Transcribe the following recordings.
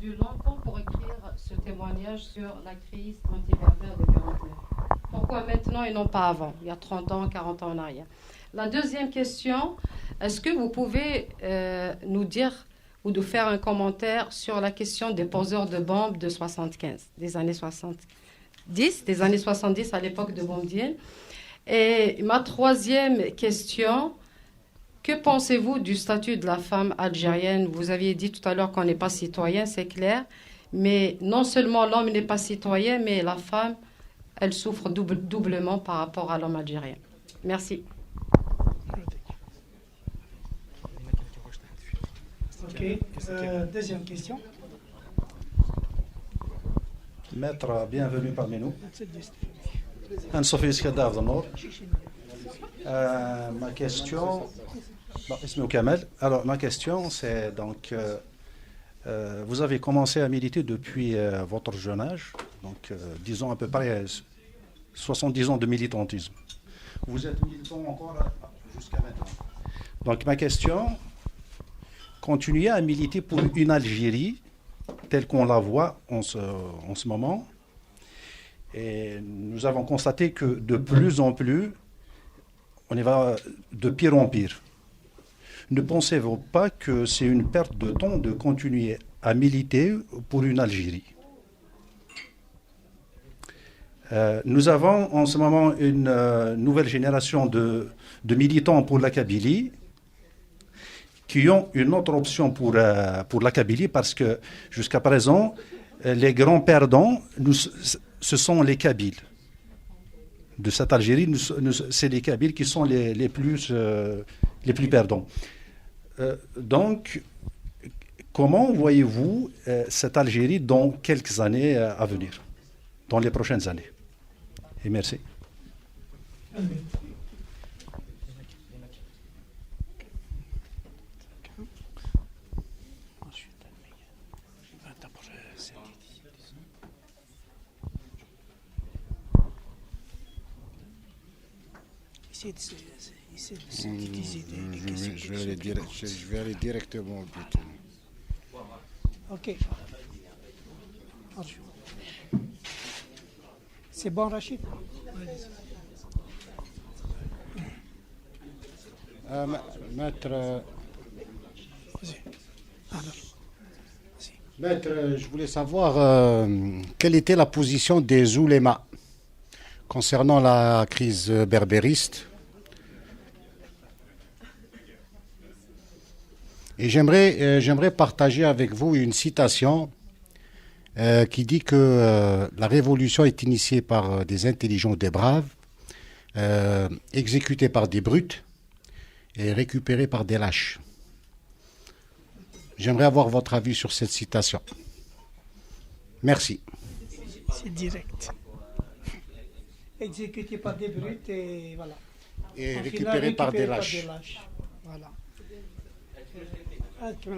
attendu longtemps pour écrire ce témoignage sur la crise antiberbère de 49. Pourquoi maintenant et non pas avant, il y a 30 ans, 40 ans en arrière? La deuxième question, est-ce que vous pouvez nous dire ou de faire un commentaire sur la question des poseurs de bombes de 75, des années 70 à l'époque de Boumedienne? Et ma troisième question, que pensez-vous du statut de la femme algérienne? Vous aviez dit tout à l'heure qu'on n'est pas citoyen, c'est clair, mais non seulement l'homme n'est pas citoyen, mais la femme, elle souffre doublement par rapport à l'homme algérien. Merci. Ok, deuxième question. Maître, bienvenue parmi nous. Anne-Sophie Iskandar Zanor. Ma question, alors ma question c'est donc, vous avez commencé à militer depuis votre jeune âge, donc disons à peu près 70 ans de militantisme. Vous êtes militant encore jusqu'à maintenant. Donc ma question, continuez à militer pour une Algérie telle qu'on la voit en ce moment. Et nous avons constaté que de plus en plus, on y va de pire en pire. Ne pensez-vous pas que c'est une perte de temps de continuer à militer pour une Algérie? Nous avons en ce moment une nouvelle génération de militants pour la Kabylie qui ont une autre option pour la Kabylie parce que jusqu'à présent, les grands perdants, ce sont les Kabyles. De cette Algérie, c'est les Kabyles qui sont les plus perdants. Donc, comment voyez-vous cette Algérie dans quelques années à venir, dans les prochaines années? Et merci. Je vais aller directement au but. Ok. C'est bon, Rachid? Maître, je voulais savoir quelle était la position des oulémas concernant la crise berbériste. Et j'aimerais partager avec vous une citation qui dit que la révolution est initiée par des intelligents, des braves, exécutés par des brutes et récupérés par des lâches. J'aimerais avoir votre avis sur cette citation. Merci. C'est direct. Exécuté par des brutes et voilà. Et récupéré par des lâches. Voilà. Je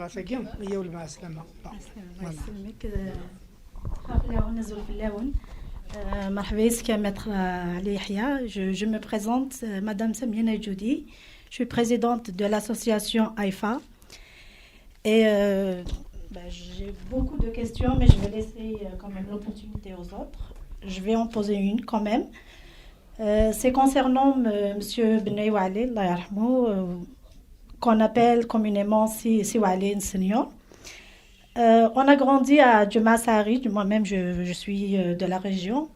me présente, Madame Samina Djoudi. Je suis présidente de l'association AIFA. Et j'ai beaucoup de questions, mais je vais laisser quand même l'opportunité aux autres. Je vais en poser une quand même. C'est concernant M. Bnei Wali, qu'on appelle communément Siwali Senior. On a grandi à Djuma Sahari, moi-même je suis de la région,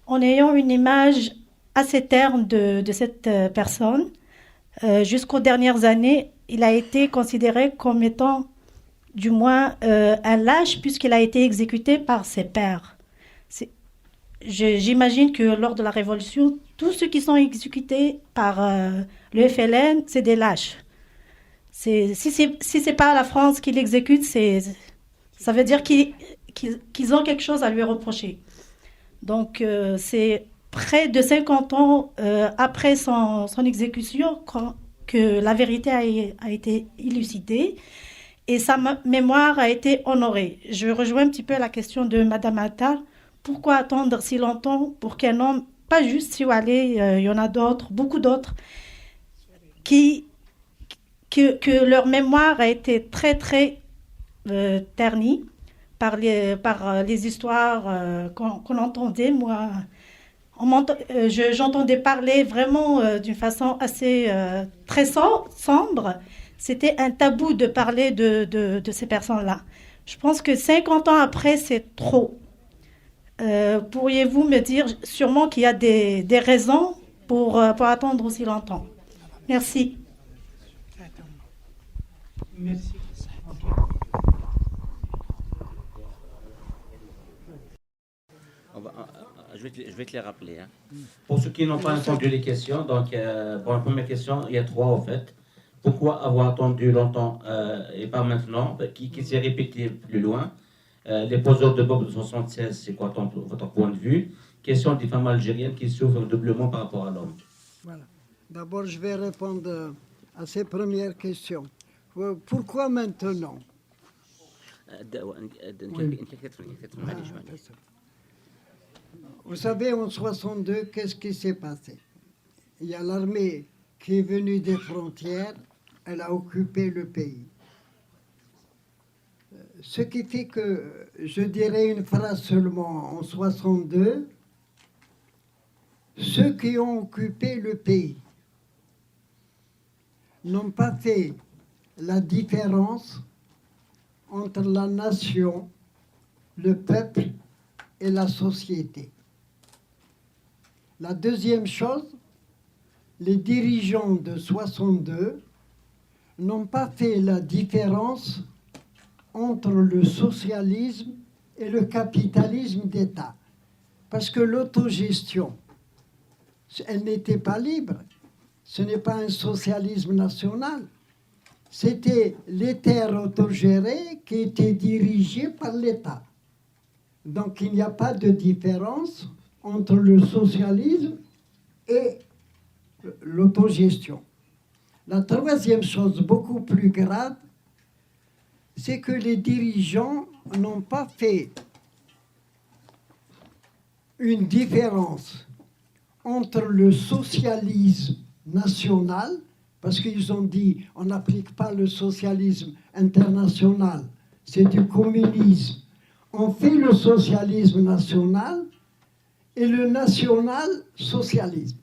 en ayant une image assez terne de cette personne. Jusqu'aux dernières années, il a été considéré comme étant du moins un lâche puisqu'il a été exécuté par ses pairs. J'imagine que lors de la Révolution, tous ceux qui sont exécutés par le FLN, c'est des lâches. Si c'est pas la France qui l'exécute, ça veut dire qu'ils ont quelque chose à lui reprocher. Donc, c'est près de 50 ans après son exécution que la vérité a été élucidée et sa mémoire a été honorée. Je rejoins un petit peu la question de Madame Attal. Pourquoi attendre si longtemps pour qu'un homme, pas juste Siwali, il y en a d'autres, beaucoup d'autres, que leur mémoire a été très, très ternie. les histoires qu'on entendait. Moi, j'entendais parler vraiment d'une façon assez très sombre. C'était un tabou de parler de ces personnes-là. Je pense que 50 ans après, c'est trop. Pourriez-vous me dire sûrement qu'il y a des raisons pour attendre aussi longtemps? Merci. Merci. Je vais te les rappeler. Hein. Pour ceux qui n'ont pas entendu les questions, donc pour la première question, il y a 3 en fait. Pourquoi avoir attendu longtemps et pas maintenant, qui s'est répété plus loin? Les poseurs de bombes de 76, c'est quoi votre point de vue? Question des femmes algériennes qui souffrent doublement par rapport à l'homme. Voilà. D'abord, je vais répondre à ces premières questions. Pourquoi maintenant? Vous savez, en 62, qu'est-ce qui s'est passé? Il y a l'armée qui est venue des frontières, elle a occupé le pays. Ce qui fait que, je dirais une phrase seulement, en 62, ceux qui ont occupé le pays n'ont pas fait la différence entre la nation, le peuple et la société. La deuxième chose, les dirigeants de 62 n'ont pas fait la différence entre le socialisme et le capitalisme d'État. Parce que l'autogestion, elle n'était pas libre. Ce n'est pas un socialisme national. C'était les terres autogérées qui étaient dirigées par l'État. Donc il n'y a pas de différence entre le socialisme et l'autogestion. La troisième chose beaucoup plus grave, c'est que les dirigeants n'ont pas fait une différence entre le socialisme national, parce qu'ils ont dit on n'applique pas le socialisme international, c'est du communisme. On fait le socialisme national et le national-socialisme.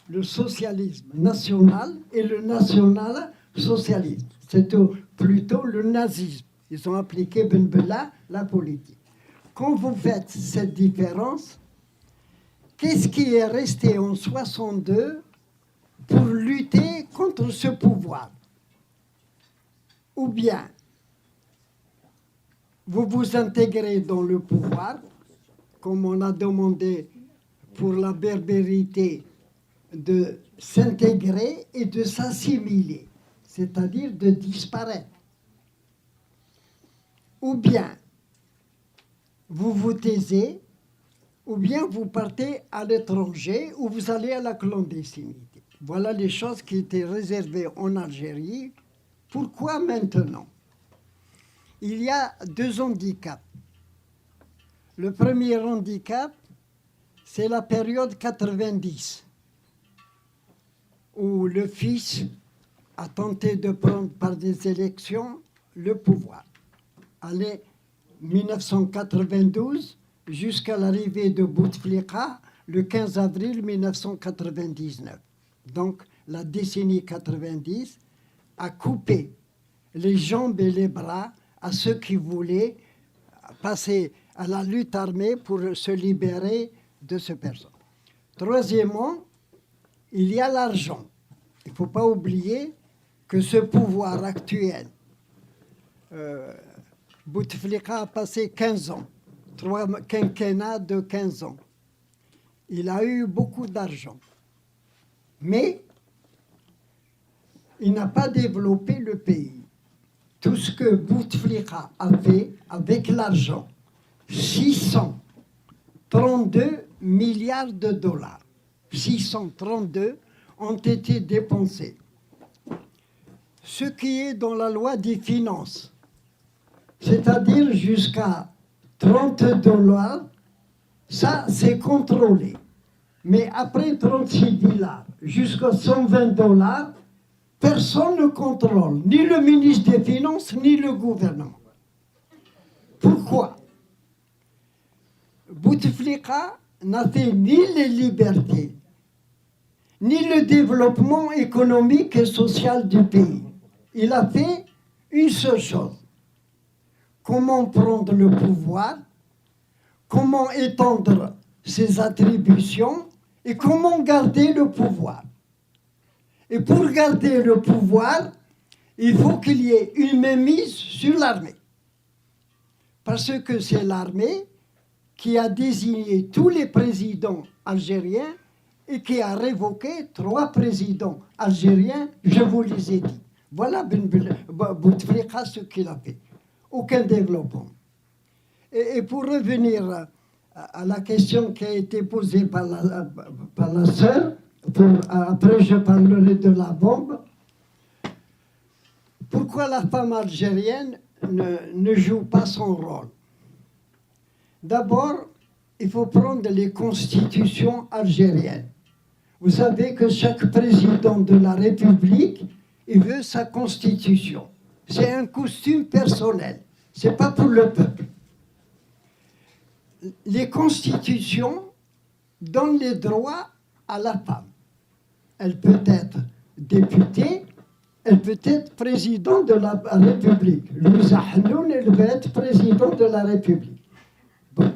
Le socialisme national et le national-socialisme. C'est plutôt le nazisme. Ils ont appliqué Ben Bella la politique. Quand vous faites cette différence, qu'est-ce qui est resté en 62 pour lutter contre ce pouvoir? Ou bien vous vous intégrez dans le pouvoir, comme on a demandé pour la berbérité de s'intégrer et de s'assimiler, c'est-à-dire de disparaître. Ou bien vous vous taisez, ou bien vous partez à l'étranger, ou vous allez à la clandestinité. Voilà les choses qui étaient réservées en Algérie. Pourquoi maintenant? Il y a 2 handicaps. Le premier handicap, c'est la période 90, où le fils a tenté de prendre par des élections le pouvoir. Allez, 1992 jusqu'à l'arrivée de Bouteflika le 15 avril 1999. Donc la décennie 90 a coupé les jambes et les bras à ceux qui voulaient passer à la lutte armée pour se libérer de ce personne. Troisièmement, il y a l'argent. Il ne faut pas oublier que ce pouvoir actuel, Bouteflika a passé 15 ans, 3 quinquennats de 15 ans. Il a eu beaucoup d'argent, mais il n'a pas développé le pays. Tout ce que Bouteflika a fait avec l'argent, 632 milliards de dollars, 632 ont été dépensés. Ce qui est dans la loi des finances, c'est-à-dire jusqu'à 30 $, ça c'est contrôlé. Mais après 36 $ jusqu'à 120 $, personne ne contrôle, ni le ministre des Finances, ni le gouvernement. Pourquoi? Bouteflika n'a fait ni les libertés, ni le développement économique et social du pays. Il a fait une seule chose. Comment prendre le pouvoir, comment étendre ses attributions et comment garder le pouvoir. Et pour garder le pouvoir, il faut qu'il y ait une mainmise sur l'armée. Parce que c'est l'armée qui a désigné tous les présidents algériens et qui a révoqué 3 présidents algériens, je vous les ai dit. Voilà Bouteflika ce qu'il a fait. Aucun développement. Et pour revenir à la question qui a été posée par la sœur, après je parlerai de la bombe. Pourquoi la femme algérienne ne joue pas son rôle? D'abord, il faut prendre les constitutions algériennes. Vous savez que chaque président de la République, il veut sa constitution. C'est un costume personnel, ce n'est pas pour le peuple. Les constitutions donnent les droits à la femme. Elle peut être députée, elle peut être président de la République. Louisa Hanoun, elle veut être président de la République. Bon.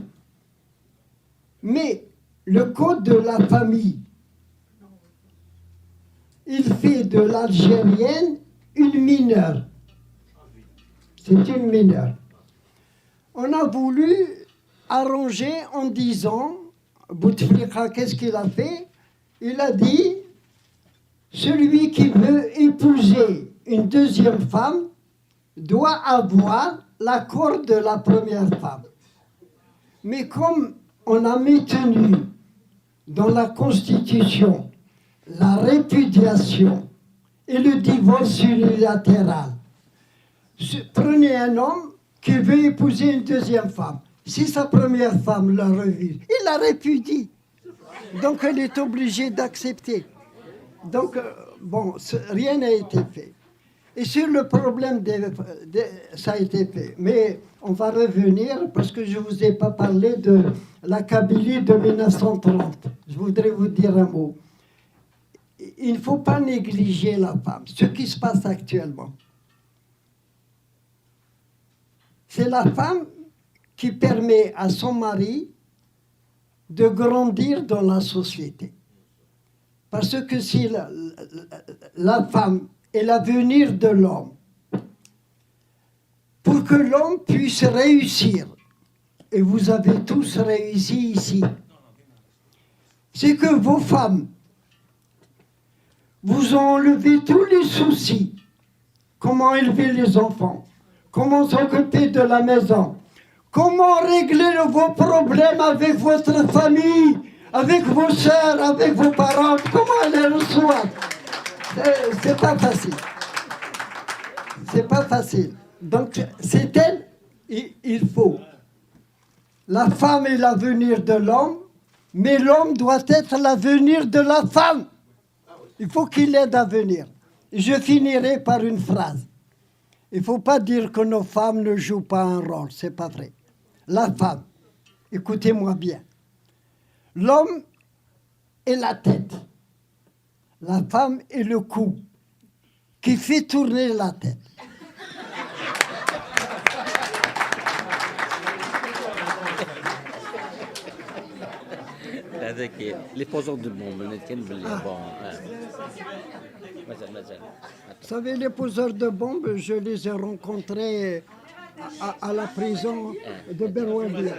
Mais le code de la famille, il fait de l'algérienne une mineure. C'est une mineure. On a voulu arranger en disant, Bouteflika, qu'est-ce qu'il a fait? Il a dit, celui qui veut épouser une deuxième femme doit avoir l'accord de la première femme. Mais comme on a maintenu dans la Constitution la répudiation et le divorce unilatéral, prenez un homme qui veut épouser une deuxième femme. Si sa première femme la refuse, il la répudie. Donc elle est obligée d'accepter. Donc, bon, rien n'a été fait. Et sur le problème, ça a été fait. Mais on va revenir, parce que je ne vous ai pas parlé de la Kabylie de 1930. Je voudrais vous dire un mot. Il ne faut pas négliger la femme. Ce qui se passe actuellement, c'est la femme qui permet à son mari de grandir dans la société. Parce que si la femme est l'avenir de l'homme, pour que l'homme puisse réussir, et vous avez tous réussi ici, c'est que vos femmes vous ont enlevé tous les soucis. Comment élever les enfants, comment s'occuper de la maison, comment régler vos problèmes avec votre famille, avec vos sœurs, avec vos parents, comment les reçoivent. C'est pas facile. C'est pas facile. Donc, c'est elle, il faut. La femme est l'avenir de l'homme, mais l'homme doit être l'avenir de la femme. Il faut qu'il l'aide à venir. Je finirai par une phrase. Il ne faut pas dire que nos femmes ne jouent pas un rôle, c'est pas vrai. La femme, écoutez-moi bien, l'homme est la tête, la femme est le cou qui fait tourner la tête. هذاك لي بوزور دو بومب كان باللي بون Vous savez, les poseurs de bombes, je les ai rencontrés à la prison de Berwadia.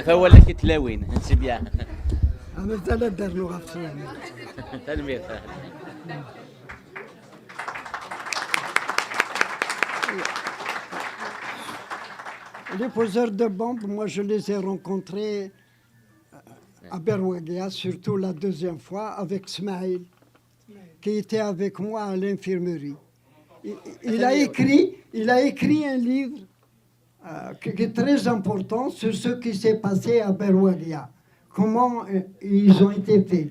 فولكي تلاوين انت بيان مازال دار لغة فلانية. تنمير Les poseurs de bombes, moi je les ai rencontrés à Berwadia, surtout la deuxième fois, avec Smaïl, qui était avec moi à l'infirmerie. Il a écrit un livre qui est très important sur ce qui s'est passé à Berwadia, comment ils ont été faits.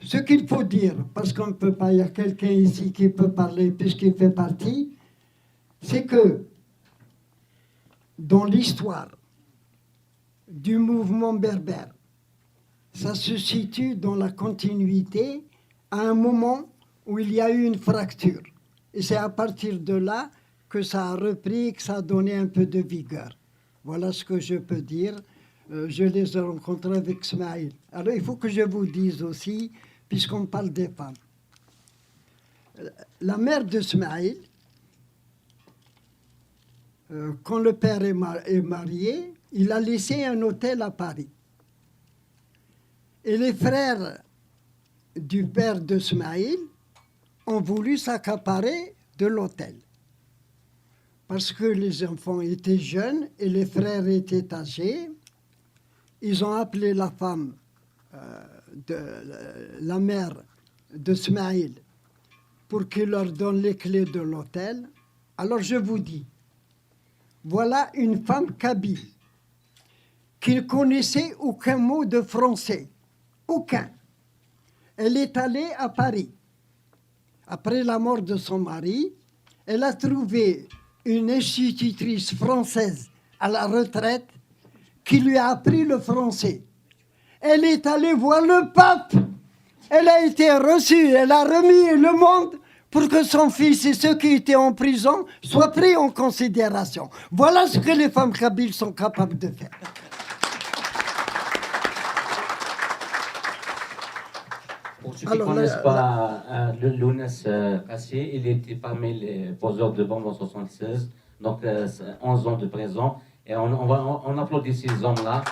Ce qu'il faut dire, parce qu'on ne peut pas, il y a quelqu'un ici qui peut parler puisqu'il fait partie, c'est que dans l'histoire du mouvement berbère, ça se situe dans la continuité à un moment où il y a eu une fracture. Et c'est à partir de là que ça a repris, que ça a donné un peu de vigueur. Voilà ce que je peux dire. Je les ai rencontrés avec Smaïl. Alors il faut que je vous dise aussi, puisqu'on parle des femmes. La mère de Smaïl, quand le père est marié, il a laissé un hôtel à Paris. Et les frères du père de Smaïl ont voulu s'accaparer de l'hôtel. Parce que les enfants étaient jeunes et les frères étaient âgés, ils ont appelé la femme, la mère de Smaïl, pour qu'il leur donne les clés de l'hôtel. Alors je vous dis, voilà une femme kabyle qui ne connaissait aucun mot de français, aucun. Elle est allée à Paris. Après la mort de son mari, elle a trouvé une institutrice française à la retraite qui lui a appris le français. Elle est allée voir le pape. Elle a été reçue, elle a remis le monde pour que son fils et ceux qui étaient en prison soient pris en considération. Voilà ce que les femmes kabyles sont capables de faire. Pour ceux qui ne connaissent pas Lounès Kassé, il était parmi les poseurs de bombes en 1976, donc 11 ans de prison. Et on applaudit ces hommes-là.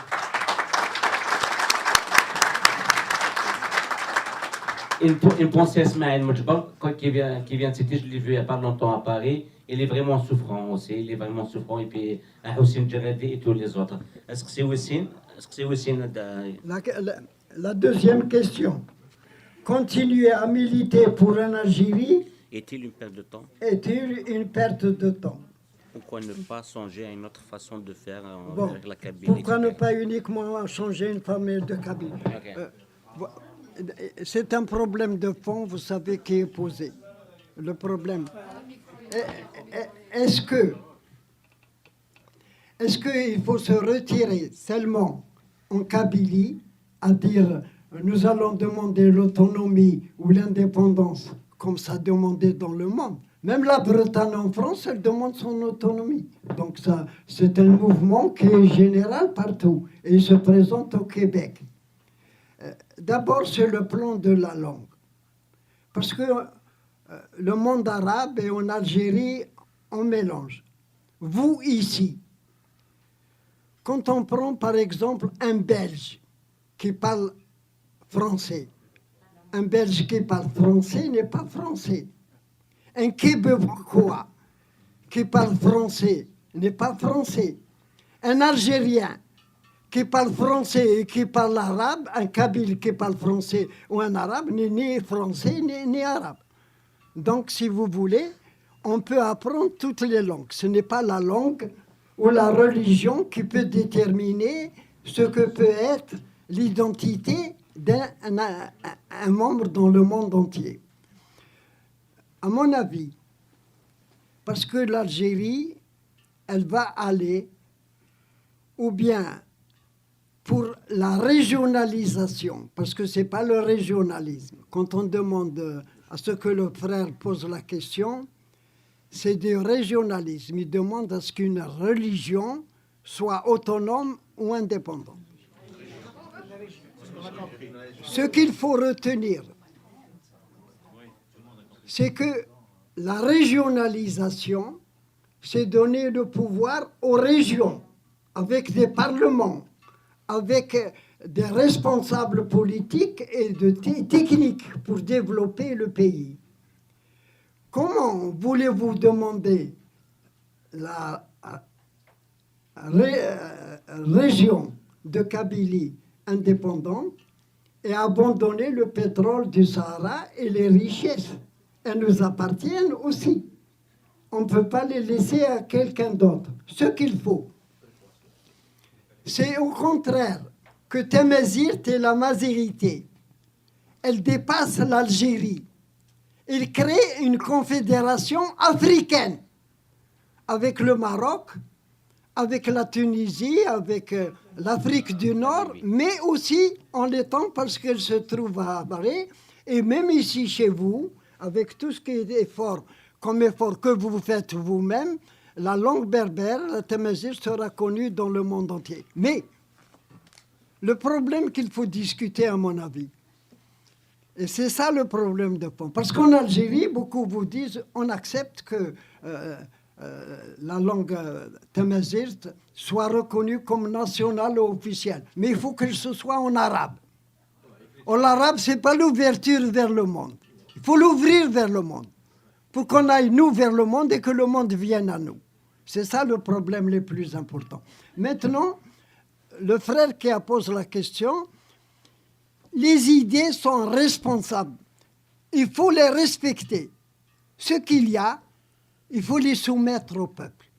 Une pensée Ismaël Moujbal, qui vient de citer, je l'ai vu il n'y a pas longtemps à Paris. Il est vraiment souffrant aussi, il est vraiment souffrant. Et puis Houssine Djeradi et tous les autres. Est-ce que c'est Houssine? La deuxième question. Continuer à militer pour une Algérie est-il une perte de temps? Est-il une perte de temps? Pourquoi ne pas songer à une autre façon de faire avec la Kabylie? Pourquoi ne pas uniquement changer une famille de Kabylie? C'est un problème de fond, vous savez, qui est posé. Le problème. Est-ce qu'il faut se retirer seulement en Kabylie, à dire nous allons demander l'autonomie ou l'indépendance, comme ça demandé dans le monde? Même la Bretagne en France, elle demande son autonomie. Donc ça, c'est un mouvement qui est général partout et il se présente au Québec. D'abord, sur le plan de la langue. Parce que le monde arabe et en Algérie, on mélange. Vous, ici, quand on prend par exemple un Belge qui parle français, un Belge qui parle français n'est pas français. Un Québécois qui parle français n'est pas français. Un Algérien qui parle français et qui parle arabe, un Kabyle qui parle français ou un arabe n'est ni français ni arabe. Donc, si vous voulez, on peut apprendre toutes les langues. Ce n'est pas la langue ou la religion qui peut déterminer ce que peut être l'identité d'un membre dans le monde entier. À mon avis, parce que l'Algérie, elle va aller ou bien pour la régionalisation, parce que ce n'est pas le régionalisme. Quand on demande à ce que le frère pose la question, c'est du régionalisme. Il demande à ce qu'une religion soit autonome ou indépendante. Ce qu'il faut retenir, c'est que la régionalisation, c'est donner le pouvoir aux régions, avec des parlements, avec des responsables politiques et techniques pour développer le pays. Comment voulez-vous demander la région de Kabylie indépendante et abandonner le pétrole du Sahara et les richesses? Elles nous appartiennent aussi. On ne peut pas les laisser à quelqu'un d'autre. Ce qu'il faut, c'est au contraire que Tamazirt et la Mazérité elle dépasse l'Algérie. Il crée une confédération africaine avec le Maroc, avec la Tunisie, avec l'Afrique du Nord, mais aussi en l'étang parce qu'elle se trouve à Paris, et même ici chez vous, avec tout ce qui est effort, comme effort que vous faites vous-même, la langue berbère, la tamazight, sera connue dans le monde entier. Mais le problème qu'il faut discuter, à mon avis, et c'est ça le problème de fond, parce qu'en Algérie, beaucoup vous disent, on accepte que la langue tamazight soit reconnue comme nationale ou officielle, mais il faut que ce soit en arabe. En arabe, ce n'est pas l'ouverture vers le monde. Il faut l'ouvrir vers le monde, pour qu'on aille nous vers le monde et que le monde vienne à nous. C'est ça le problème le plus important. Maintenant, le frère qui a posé la question, les idées sont responsables. Il faut les respecter. Ce qu'il y a, il faut les soumettre au peuple.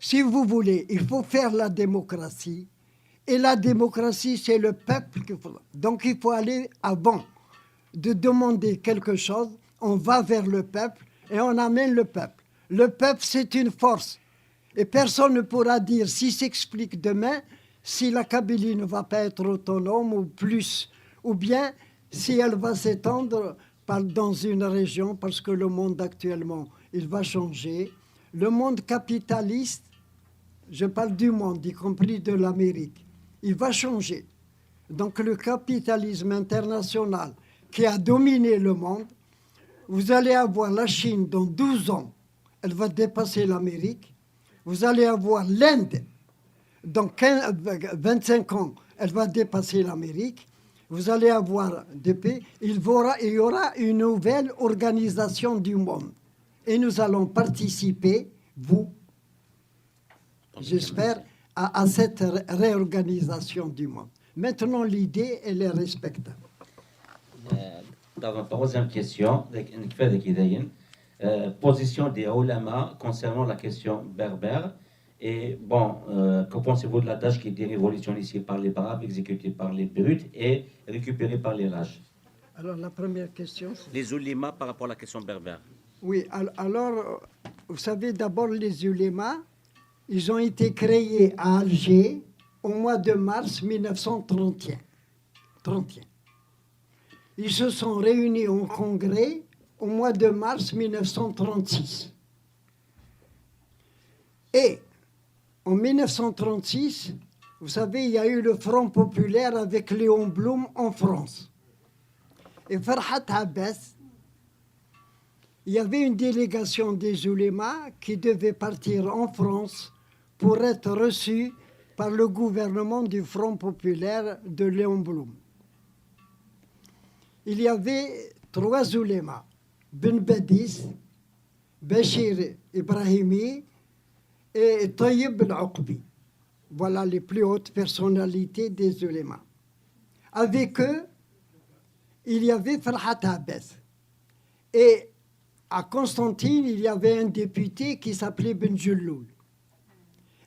Si vous voulez, il faut faire la démocratie. Et la démocratie, c'est le peuple qu'il faut. Donc il faut aller avant de demander quelque chose. On va vers le peuple et on amène le peuple. Le peuple, c'est une force. Et personne ne pourra dire, si s'explique demain, si la Kabylie ne va pas être autonome ou plus, ou bien si elle va s'étendre dans une région, parce que le monde actuellement, il va changer. Le monde capitaliste, je parle du monde, y compris de l'Amérique, il va changer. Donc le capitalisme international qui a dominé le monde, vous allez avoir la Chine dans 12 ans, elle va dépasser l'Amérique. Vous allez avoir l'Inde, dans 25 ans, elle va dépasser l'Amérique. Vous allez avoir des pays, il y aura une nouvelle organisation du monde. Et nous allons participer, vous, j'espère, à cette réorganisation du monde. Maintenant, l'idée, elle est respectable. Dans la troisième question, position des ulama concernant la question berbère. Et bon, que pensez-vous de la tâche qui a été révolutionnée ici par les Braves, exécutée par les Brutes et récupérée par les Lâches? Alors, la première question, c'est... Les ulémas par rapport à la question berbère. Oui, alors, vous savez, d'abord, les ulémas, ils ont été créés à Alger au mois de mars 1931. Ils se sont réunis en congrès au mois de mars 1936. Et en 1936, vous savez, il y a eu le Front populaire avec Léon Blum en France. Et Farhat Abbas, il y avait une délégation des oulémas qui devait partir en France pour être reçue par le gouvernement du Front populaire de Léon Blum. Il y avait 3 oulémas, Ben Badis, Bachir Ibrahimi et Tayyib al-Aqbi. Voilà les plus hautes personnalités des oulémas. Avec eux, il y avait Farhat Abbas. Et à Constantine, il y avait un député qui s'appelait Ben Jelloul.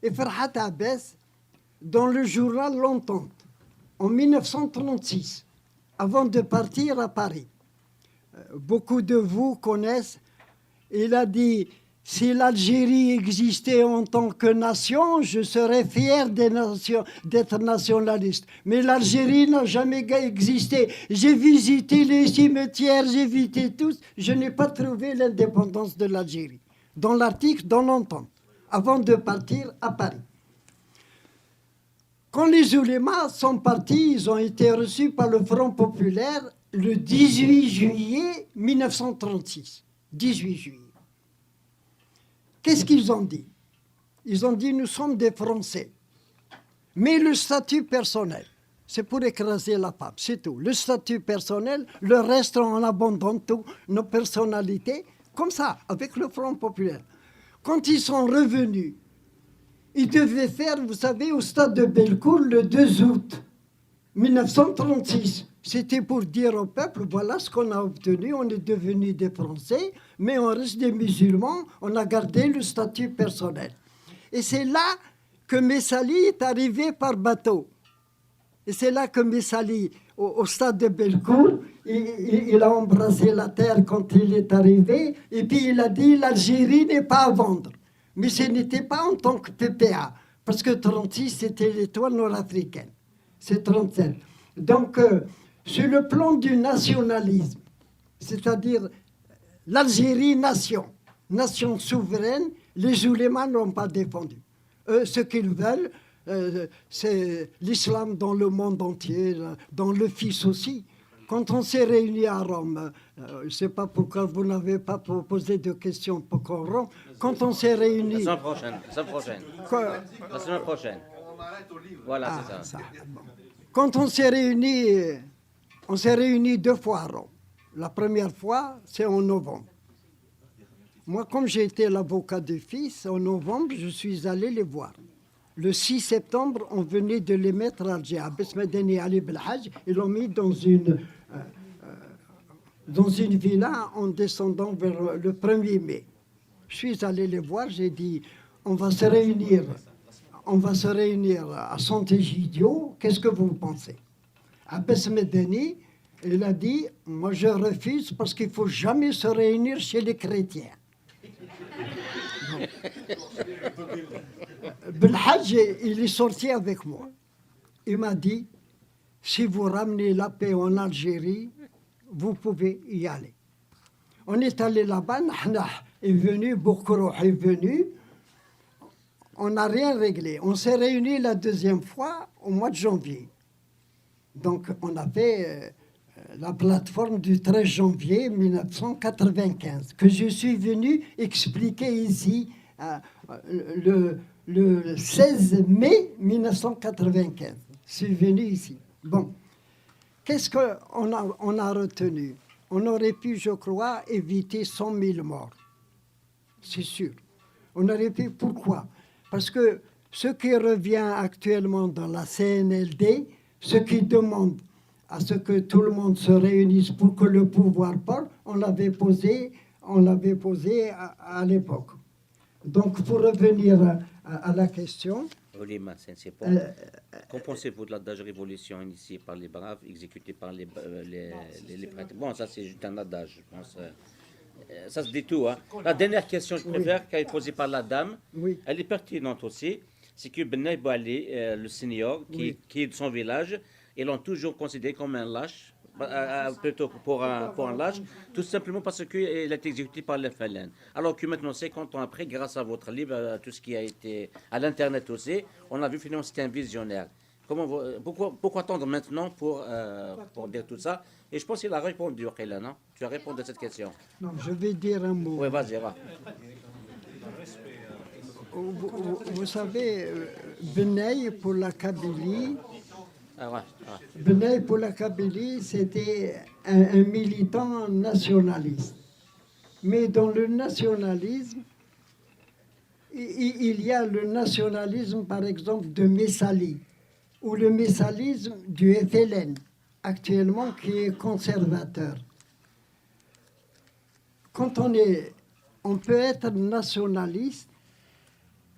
Et Farhat Abbas, dans le journal L'Entente, en 1936, avant de partir à Paris, beaucoup de vous connaissent, il a dit « Si l'Algérie existait en tant que nation, je serais fier d'être nationaliste. Mais l'Algérie n'a jamais existé. J'ai visité les cimetières, j'ai visité tous. Je n'ai pas trouvé l'indépendance de l'Algérie. » Dans l'article, dans l'entente, avant de partir à Paris. Quand les oulémas sont partis, ils ont été reçus par le Front populaire le 18 juillet 1936. 18 juillet. Qu'est-ce qu'ils ont dit? Ils ont dit, nous sommes des Français. Mais le statut personnel, c'est pour écraser la femme, c'est tout. Le statut personnel, le reste, on abandonne tout, nos personnalités, comme ça, avec le Front populaire. Quand ils sont revenus, ils devaient faire, vous savez, au stade de Bellecour, le 2 août 1936. C'était pour dire au peuple, voilà ce qu'on a obtenu, on est devenus des Français, mais on reste des musulmans, on a gardé le statut personnel. Et c'est là que Messali est arrivé par bateau. Et c'est là que Messali, au stade de Bellecour. Il a embrassé la terre quand il est arrivé. Et puis il a dit l'Algérie n'est pas à vendre. Mais ce n'était pas en tant que PPA. Parce que 36, c'était l'étoile nord-africaine. C'est 37. Donc, sur le plan du nationalisme, c'est-à-dire l'Algérie nation, nation souveraine, les oulémas n'ont pas défendu. Eux, ce qu'ils veulent, c'est l'islam dans le monde entier, dans le Fils aussi. Quand on s'est réunis à Rome, je ne sais pas pourquoi vous n'avez pas posé de questions pour Rome, quand on s'est réunis... La semaine prochaine. La semaine prochaine. Voilà, c'est ça. Bon. Quand on s'est réunis 2 fois à Rome. La première fois, c'est en novembre. Moi, comme j'ai été l'avocat du Fils, en novembre, je suis allé les voir. Le 6 septembre, on venait de les mettre à Alger. À Besmedeni Ali Belhaj, ils l'ont mis dans une villa en descendant vers le 1er mai. Je suis allé les voir, j'ai dit, on va se réunir à Sant'Egidio, qu'est-ce que vous pensez? À Besmedeni, il a dit, moi je refuse parce qu'il ne faut jamais se réunir chez les chrétiens. Belhaj, il est sorti avec moi. Il m'a dit, si vous ramenez la paix en Algérie, vous pouvez y aller. On est allé là-bas, Nahna est venu, Boukro est venu. On n'a rien réglé. On s'est réunis la deuxième fois au mois de janvier. Donc on a fait la plateforme du 13 janvier 1995, que je suis venu expliquer ici le 16 mai 1995. Je suis venu ici. Bon, qu'est-ce qu'on a retenu? On aurait pu, je crois, éviter 100 000 morts. C'est sûr. On aurait pu, pourquoi? Parce que ce qui revient actuellement dans la CNLD, ce qui demande à ce que tout le monde se réunisse pour que le pouvoir parle, on l'avait posé à l'époque. Donc, pour revenir à la question... Qu'en pensez-vous de l'adage révolution initiée par les braves, exécutée par les prêtres? Bon, ça c'est juste un adage, je pense. Ça se dit tout. Hein. La dernière question, je préfère, qui a été posée par la dame, Oui. elle est pertinente aussi. C'est que Ben Bouali, le senior, qui est de son village, ils l'ont toujours considéré comme un lâche, plutôt pour un lâche, tout simplement parce qu'il a été exécuté par les FLN. Alors que maintenant, 50 ans après, grâce à votre livre, tout ce qui a été à l'Internet aussi, on a vu finalement que c'était un visionnaire. Pourquoi attendre maintenant pour dire tout ça? Et je pense qu'il a répondu, Kélan, non? Tu as répondu à cette question. Non, je vais dire un mot. Oui, vas-y, va. Vous savez, Benaï pour la Kabylie, c'était un militant nationaliste. Mais dans le nationalisme, il y a le nationalisme, par exemple, de Messali, ou le messalisme du FLN, actuellement, qui est conservateur. Quand on peut être nationaliste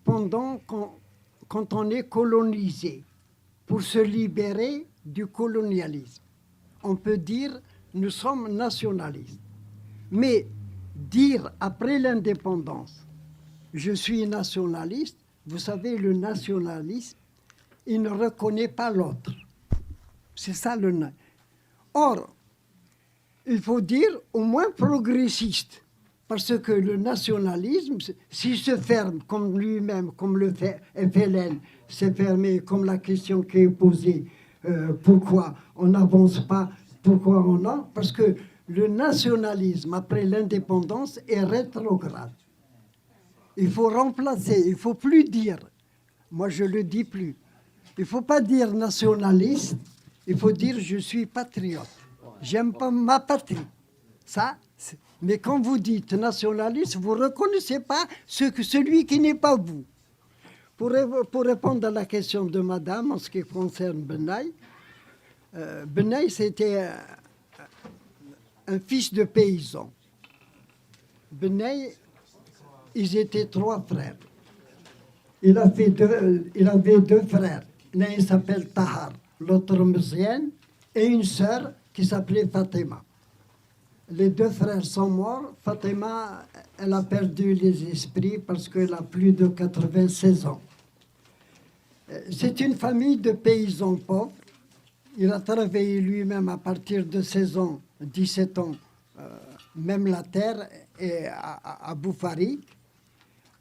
quand on est colonisé, pour se libérer du colonialisme. On peut dire, nous sommes nationalistes. Mais dire après l'indépendance, je suis nationaliste, vous savez, le nationalisme, il ne reconnaît pas l'autre. C'est ça le... Or, il faut dire au moins progressiste, parce que le nationalisme, s'il se ferme comme lui-même, comme le FLN s'est fermé, comme la question qui est posée, pourquoi on n'avance pas, pourquoi on a... Parce que le nationalisme, après l'indépendance, est rétrograde. Il faut remplacer, il ne faut plus dire, moi je ne le dis plus, il ne faut pas dire nationaliste, il faut dire je suis patriote. J'aime pas ma patrie. Ça, mais quand vous dites nationaliste, vous ne reconnaissez pas celui qui n'est pas vous. Pour répondre à la question de madame en ce qui concerne Benaï, Benaï c'était un fils de paysan. Benaï, ils étaient 3 frères. Il avait 2 frères. L'un s'appelle Tahar, l'autre Mzien, et une sœur qui s'appelait Fatima. Les deux frères sont morts. Fatima, elle a perdu les esprits parce qu'elle a plus de 96 ans. C'est une famille de paysans pauvres. Il a travaillé lui-même à partir de 16 ans, 17 ans, même la terre et à Boufari.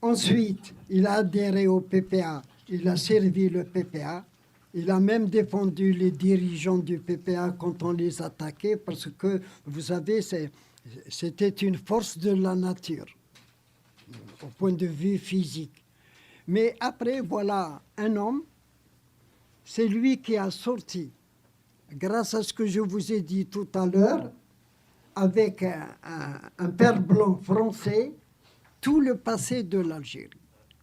Ensuite, il a adhéré au PPA. Il a servi le PPA. Il a même défendu les dirigeants du PPA quand on les attaquait parce que, vous savez, c'était une force de la nature au point de vue physique. Mais après, voilà un homme, c'est lui qui a sorti, grâce à ce que je vous ai dit tout à l'heure, avec un père blanc français, tout le passé de l'Algérie.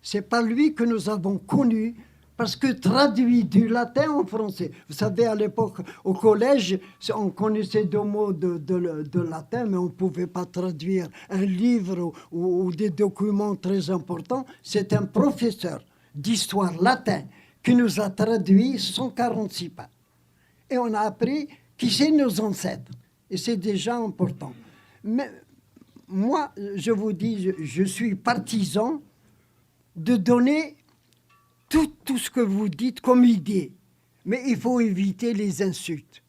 C'est pas lui que nous avons connu, parce que traduit du latin en français. Vous savez, à l'époque, au collège, on connaissait deux mots de latin, mais on ne pouvait pas traduire un livre ou des documents très importants. C'est un professeur d'histoire latin qui nous a traduit 146 pages. Et on a appris qui c'est nos ancêtres. Et c'est déjà important. Mais moi, je vous dis, je suis partisan de donner tout ce que vous dites comme idée. Mais il faut éviter les insultes.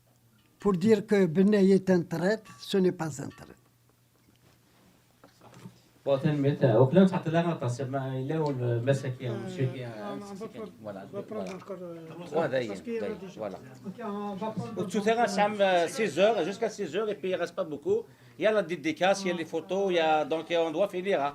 Pour dire que Benay est un traître, ce n'est pas un traître. وكلام تحط لها نقطة سما إلا والمساكين والمساكين voilà وهذا هي voilà tout à l'heure 6h jusqu'à 6h et puis il reste pas beaucoup il y a la dédicace il y a les photos il y a donc on doit finir hein.